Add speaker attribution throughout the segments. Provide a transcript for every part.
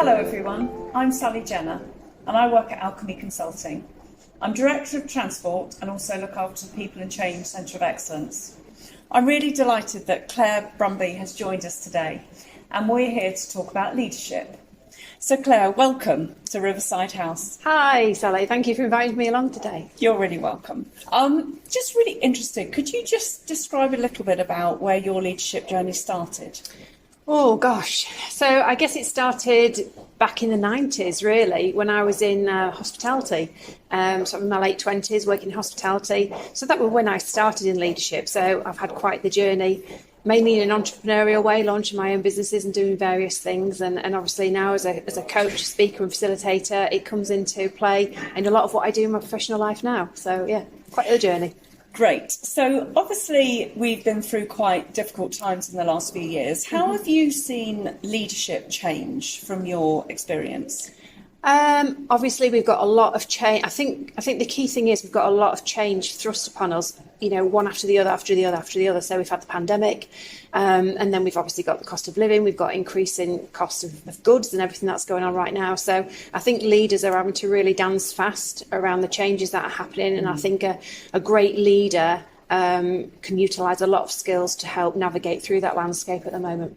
Speaker 1: Hello everyone, I'm Sally Jenner and I work at Alchemmy Consulting. I'm Director of Transport and also look after the People and Change Centre of Excellence. I'm really delighted that Claire Brumby has joined us today and we're here to talk about leadership. So Claire, welcome to Riverside House.
Speaker 2: Hi Sally, thank you for inviting me along today.
Speaker 1: You're really welcome. Just really interested, could you just describe a little bit about where your leadership journey started?
Speaker 2: Oh gosh, so I guess it started back in the 90s really, when I was in hospitality, sort of in my late 20s working in hospitality. So that was when I started in leadership, so I've had quite the journey, mainly in an entrepreneurial way, launching my own businesses and doing various things, and obviously now as a coach, speaker and facilitator, it comes into play in a lot of what I do in my professional life now. So yeah, quite the journey.
Speaker 1: Great. So obviously we've been through quite difficult times in the last few years. How have you seen leadership change from your experience?
Speaker 2: Obviously we've got a lot of change. I think the key thing is we've got a lot of change thrust upon us, one after the other, after the other, after the other. So we've had the pandemic, and then we've obviously got the cost of living, we've got increasing cost of goods and everything that's going on right now. So I think leaders are having to really dance fast around the changes that are happening. And I think a great leader can utilise a lot of skills to help navigate through that landscape at the moment.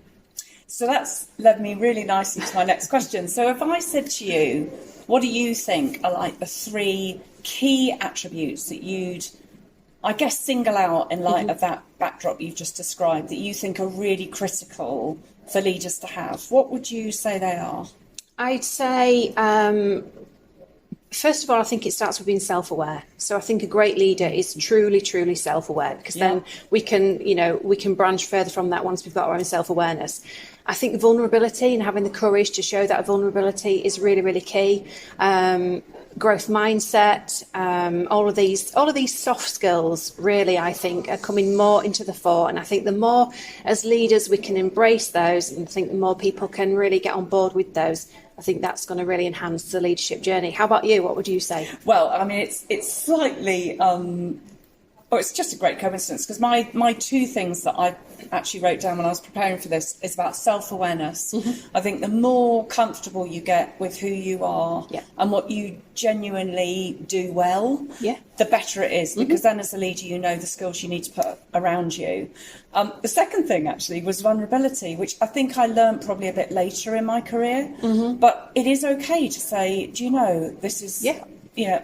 Speaker 1: So that's led me really nicely to my next question. So if I said to you, what do you think are like the three key attributes that you'd, I guess, single out in light of that backdrop you've just described, that you think are really critical for leaders to have, what would you say they are?
Speaker 2: I'd say, first of all, I think it starts with being self-aware. So I think a great leader is truly, truly self-aware, because then we can branch further from that once we've got our own self-awareness. I think vulnerability and having the courage to show that vulnerability is really, really key. Growth mindset, all of these soft skills really, I think, are coming more into the fore. And I think the more as leaders we can embrace those, and I think the more people can really get on board with those, I think that's going to really enhance the leadership journey. How about you? What would you say?
Speaker 1: Well, I mean, it's slightly, it's just a great coincidence, because my two things that I actually wrote down when I was preparing for this is about self-awareness. I think the more comfortable you get with who you are and what you genuinely do well, the better it is, because then as a leader you know the skills you need to put around you. The second thing actually was vulnerability, which I think I learned probably a bit later in my career, but it is okay to say, do you know, this is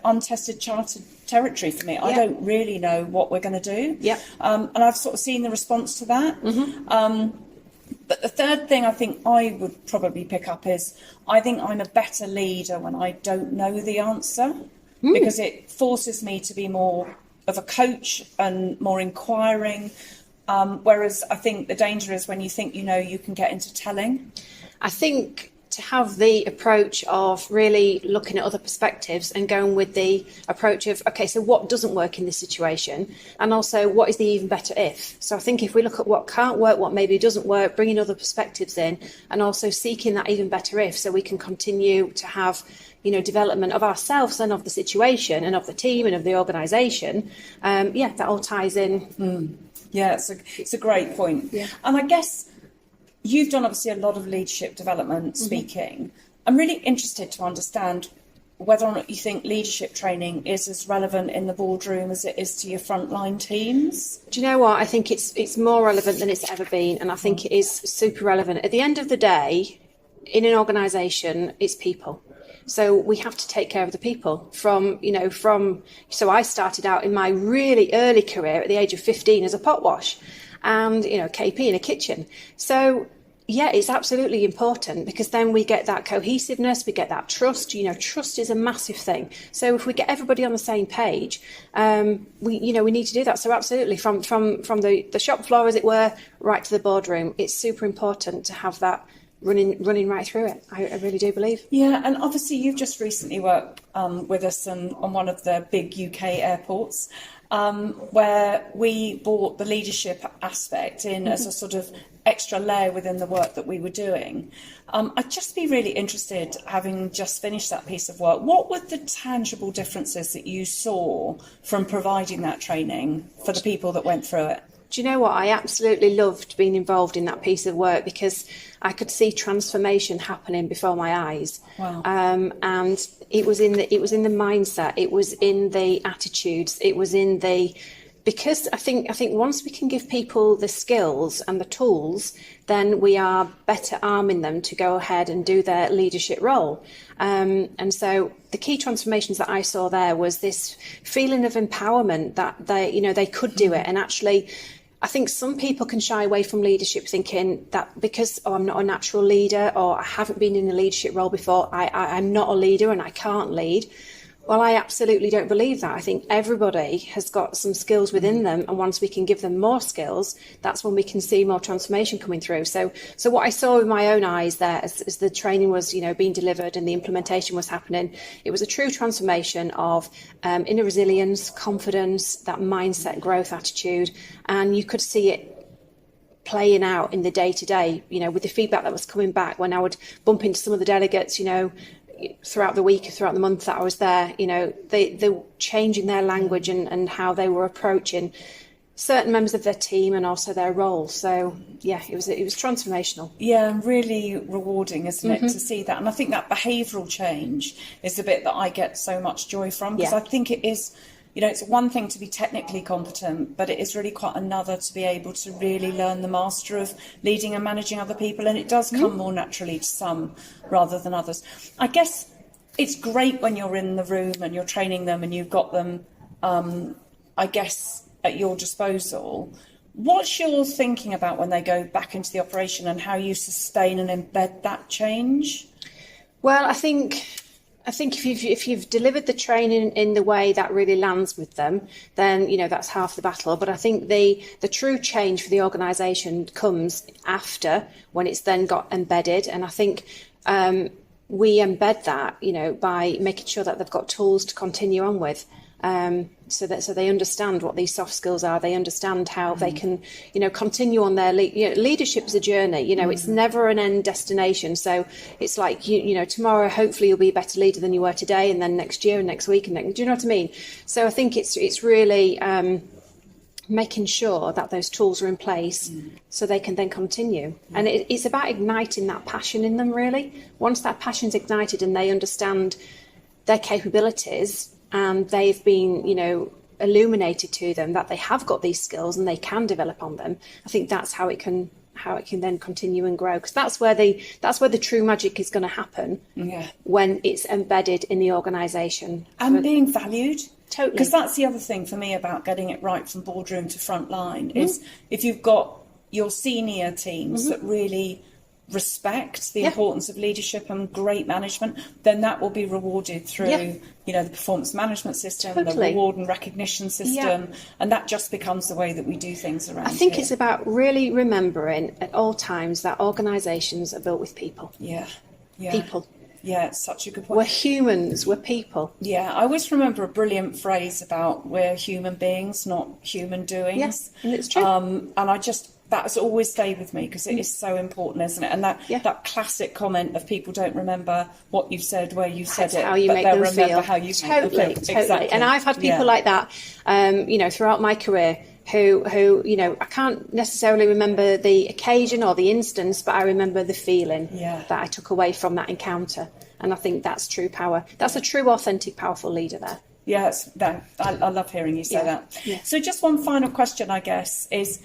Speaker 1: untested charted territory for me. I don't really know what we're going to do. And I've sort of seen the response to that. But the third thing I think I would probably pick up is I think I'm a better leader when I don't know the answer, because it forces me to be more of a coach and more inquiring. Whereas I think the danger is when you think you know, you can get into telling.
Speaker 2: I think to have the approach of really looking at other perspectives and going with the approach of, okay, so what doesn't work in this situation? And also, what is the even better if? So I think if we look at what can't work, what maybe doesn't work, bringing other perspectives in, and also seeking that even better if, so we can continue to have, development of ourselves and of the situation and of the team and of the organisation, that all ties in.
Speaker 1: Yeah, it's a great point. And I guess you've done obviously a lot of leadership development speaking. I'm really interested to understand whether or not you think leadership training is as relevant in the boardroom as it is to your frontline teams.
Speaker 2: Do you know what? I think it's more relevant than it's ever been, and I think it is super relevant. At the end of the day, in an organisation, it's people. So we have to take care of the people so I started out in my really early career at the age of 15 as a pot wash and, KP in a kitchen. So, it's absolutely important, because then we get that cohesiveness, we get that trust. Trust is a massive thing. So if we get everybody on the same page, we need to do that. So absolutely, from the shop floor, as it were, right to the boardroom, it's super important to have that running right through it. I really do believe.
Speaker 1: Yeah, and obviously you've just recently worked with us on one of the big UK airports, where we brought the leadership aspect in as a sort of extra layer within the work that we were doing. I'd just be really interested, having just finished that piece of work, what were the tangible differences that you saw from providing that training for the people that went through it?
Speaker 2: Do you know what? I absolutely loved being involved in that piece of work because I could see transformation happening before my eyes.
Speaker 1: Wow.
Speaker 2: And it was in the mindset, it was in the attitudes, it was in the, because I think once we can give people the skills and the tools, then we are better arming them to go ahead and do their leadership role. And so the key transformations that I saw there was this feeling of empowerment that they could do it. And actually, I think some people can shy away from leadership thinking that because I'm not a natural leader or I haven't been in a leadership role before, I'm not a leader and I can't lead. Well, I absolutely don't believe that. I think everybody has got some skills within them, and once we can give them more skills, that's when we can see more transformation coming through. So what I saw with my own eyes there as the training was, being delivered and the implementation was happening, it was a true transformation of inner resilience, confidence, that mindset, growth attitude, and you could see it playing out in the day-to-day, with the feedback that was coming back when I would bump into some of the delegates, throughout the week, throughout the month that I was there, they were changing their language and how they were approaching certain members of their team and also their roles. So yeah, it was transformational.
Speaker 1: Yeah, really rewarding, isn't it, to see that? And I think that behavioural change is the bit that I get so much joy from, because I think it is, it's one thing to be technically competent, but it is really quite another to be able to really learn the master of leading and managing other people. And it does come more naturally to some rather than others. I guess it's great when you're in the room and you're training them and you've got them, I guess, at your disposal. What's your thinking about when they go back into the operation and how you sustain and embed that change?
Speaker 2: Well, I think if you've delivered the training in the way that really lands with them, then that's half the battle. But I think the true change for the organisation comes after, when it's then got embedded. And I think we embed that, by making sure that they've got tools to continue on with. So they understand what these soft skills are. They understand how they can, continue on their leadership is a journey. It's never an end destination. So it's like tomorrow, hopefully, you'll be a better leader than you were today, and then next year and next week and next. Do you know what I mean? So I think it's really making sure that those tools are in place so they can then continue. And it's about igniting that passion in them. Really, once that passion's ignited and they understand their capabilities, and they've been, illuminated to them that they have got these skills and they can develop on them. I think that's how it can then continue and grow, because that's where the true magic is going to happen. Yeah. When it's embedded in the organisation
Speaker 1: and being valued.
Speaker 2: Totally.
Speaker 1: Because that's the other thing for me about getting it right from boardroom to front line is if you've got your senior teams that really respect the importance of leadership and great management, then that will be rewarded through the performance management system, the reward and recognition system, and that just becomes the way that we do things around
Speaker 2: I think
Speaker 1: here.
Speaker 2: It's about really remembering at all times that organisations are built with people. People.
Speaker 1: Yeah, it's such a good point.
Speaker 2: We're humans, we're people.
Speaker 1: Yeah, I always remember a brilliant phrase about we're human beings, not human doings.
Speaker 2: Yes, and it's true.
Speaker 1: And that has always stayed with me because it is so important, isn't it? And that classic comment of people don't remember what you've said, where you said it,
Speaker 2: how you
Speaker 1: but
Speaker 2: make
Speaker 1: they'll
Speaker 2: them
Speaker 1: remember
Speaker 2: feel.
Speaker 1: how you
Speaker 2: Totally.
Speaker 1: make them feel. Exactly.
Speaker 2: And I've had people like that, throughout my career who I can't necessarily remember the occasion or the instance, but I remember the feeling that I took away from that encounter. And I think that's true power. That's a true, authentic, powerful leader there.
Speaker 1: Yes, I love hearing you say that. Yeah. So just one final question, I guess, is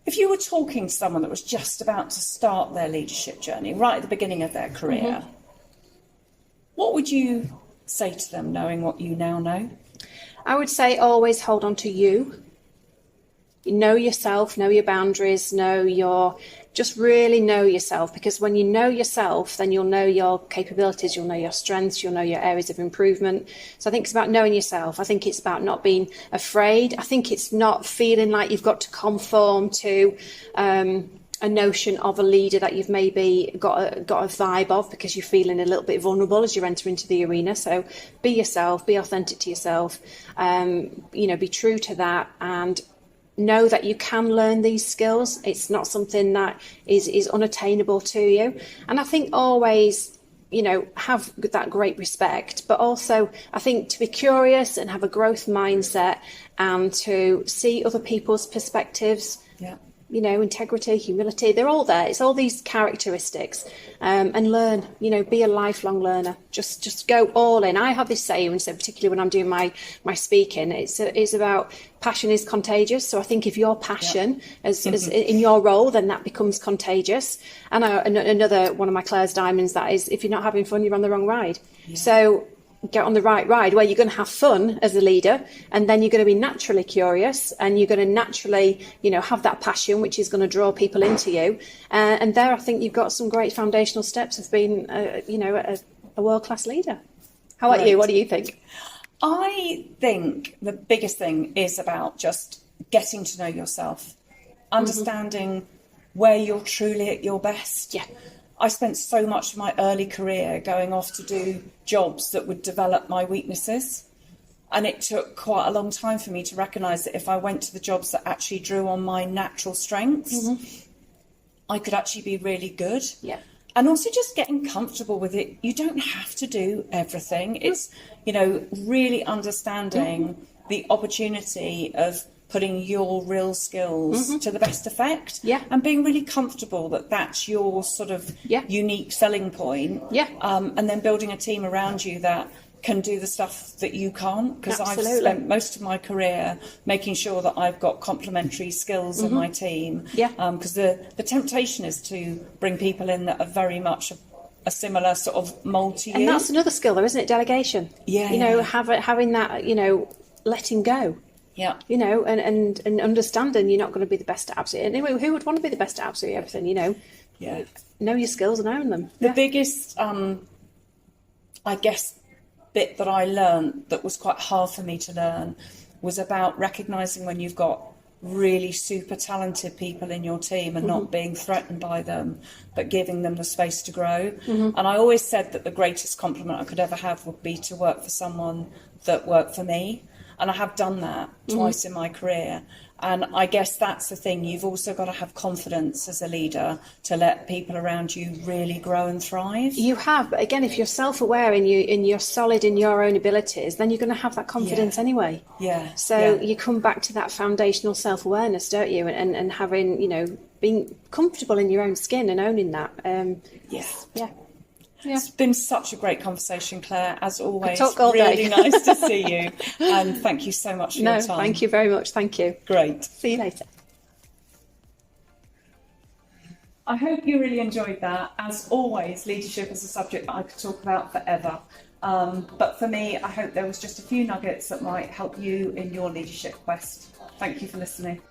Speaker 1: if you were talking to someone that was just about to start their leadership journey, right at the beginning of their career, what would you say to them, knowing what you now know?
Speaker 2: I would say always hold on to you. Know yourself, know your boundaries, just really know yourself, because when you know yourself, then you'll know your capabilities, you'll know your strengths, you'll know your areas of improvement. So I think it's about knowing yourself. I think it's about not being afraid. I think it's not feeling like you've got to conform to a notion of a leader that you've maybe got a vibe of, because you're feeling a little bit vulnerable as you enter into the arena. So be yourself, be authentic to yourself, be true to that, and know that you can learn these skills. It's not something that is unattainable to you. And I think always have that great respect, but also I think to be curious and have a growth mindset and to see other people's perspectives.
Speaker 1: Yeah.
Speaker 2: Integrity, humility, they're all there. It's all these characteristics, and learn, be a lifelong learner. Just go all in. I have this saying, so particularly when I'm doing my speaking, it's about passion is contagious. So I think if your passion as in your role, then that becomes contagious. And another one of my Claire's diamonds, that is, if you're not having fun, you're on the wrong ride. Yeah. So get on the right ride where you're going to have fun as a leader, and then you're going to be naturally curious, and you're going to naturally have that passion which is going to draw people into you, and there I think you've got some great foundational steps of being a world-class leader. How about you? What do you think?
Speaker 1: I think the biggest thing is about just getting to know yourself, understanding where you're truly at your best.
Speaker 2: Yeah.
Speaker 1: I spent so much of my early career going off to do jobs that would develop my weaknesses. And it took quite a long time for me to recognise that if I went to the jobs that actually drew on my natural strengths, I could actually be really good.
Speaker 2: Yeah.
Speaker 1: And also just getting comfortable with it. You don't have to do everything. It's, really understanding the opportunity of putting your real skills to the best effect, and being really comfortable that that's your sort of unique selling point, and then building a team around you that can do the stuff that you can't, because I've spent most of my career making sure that I've got complementary skills in my team, because the temptation is to bring people in that are very much a similar sort of mould to you.
Speaker 2: And that's another skill though, isn't it? Delegation. Having that, letting go.
Speaker 1: Yeah.
Speaker 2: And understanding you're not going to be the best at absolutely. Anyway, who would want to be the best at absolutely everything,
Speaker 1: Yeah.
Speaker 2: Know your skills and own them.
Speaker 1: The biggest, I guess, bit that I learned that was quite hard for me to learn was about recognising when you've got really super talented people in your team and not being threatened by them, but giving them the space to grow. And I always said that the greatest compliment I could ever have would be to work for someone that worked for me. And I have done that twice in my career. And I guess that's the thing. You've also got to have confidence as a leader to let people around you really grow and thrive.
Speaker 2: You have, but again, if you're self-aware and you're solid in your own abilities, then you're going to have that confidence anyway.
Speaker 1: Yeah.
Speaker 2: So you come back to that foundational self-awareness, don't you? And having, being comfortable in your own skin and owning that. Yeah.
Speaker 1: It's been such a great conversation, Claire, as always.
Speaker 2: Talk all
Speaker 1: really
Speaker 2: day.
Speaker 1: Nice to see you. And thank you so much for your time.
Speaker 2: Thank you very much. Thank you.
Speaker 1: Great.
Speaker 2: See you later.
Speaker 1: I hope you really enjoyed that. As always, leadership is a subject that I could talk about forever. But for me, I hope there was just a few nuggets that might help you in your leadership quest. Thank you for listening.